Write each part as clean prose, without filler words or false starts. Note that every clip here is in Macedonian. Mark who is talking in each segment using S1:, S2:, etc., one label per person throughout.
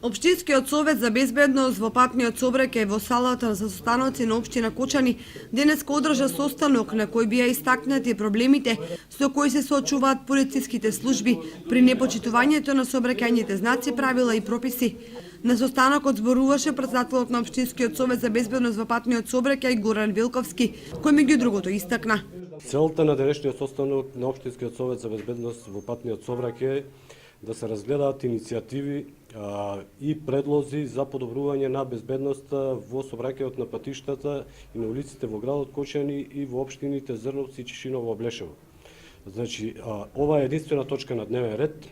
S1: Општинскиот совет за безбедност во патниот сообраќај во салата за состаноци на општина Кочани денеска одржа состанок на кој бија истакнати проблемите со кои се соочуваат полициските служби при непочитувањето на сообраќајните знаци, правила и прописи. На состанокот зборуваше претседателот на Општинскиот совет за безбедност во патниот сообраќај Горан Вилковски, кој меѓу другото истакна.
S2: Целта на денешниот состанок на Општинскиот совет за безбедност во патниот сообраќај е да се разгледаат иницијативи и предлози за подобрување на безбедноста во сообраќајот на патиштата и на улиците во градот Кочани и во општините Зрновци, Чишиново, Блешево. Значи, ова е единствена точка на дневен ред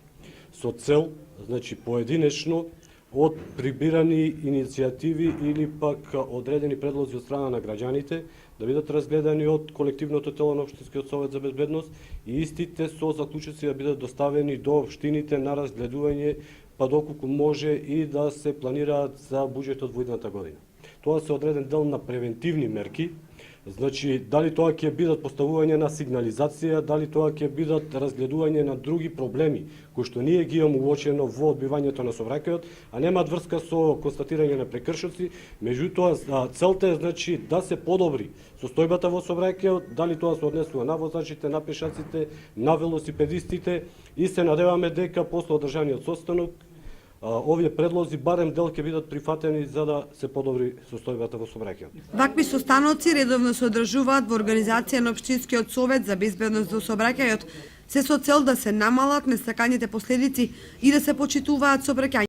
S2: со цел, значи, поединечно од прибирани иницијативи или пак одредени предлози од страна на граѓаните да бидат разгледани од колективното тело на Општинскиот совет за безбедност и истите со заклучоци да бидат доставени до општините на разгледување, па доколку може и да се планираат за буџетот во идната година. Тоа се одреден дел на превентивни мерки. Значи, дали тоа ќе бидат поставување на сигнализација, дали тоа ќе бидат разгледување на други проблеми, кои што ние ги имаме уочено во одбивањето на сообраќајот, а немаат врска со констатирање на прекршоци, меѓутоа целта е, значи, да се подобри состојбата во сообраќајот, дали тоа се однесува на возачите, на пешаците, на велосипедистите, и се надеваме дека после одржаниот состанок овие предлози барем дел ќе бидат прифатени за да се подобри состојбата во сообраќајот.
S1: Вакви состаноци редовно се одржуваат во организација на Општинскиот совет за безбедност во сообраќајот, се со цел да се намалат несаканите последици и да се почитуваат сообраќајните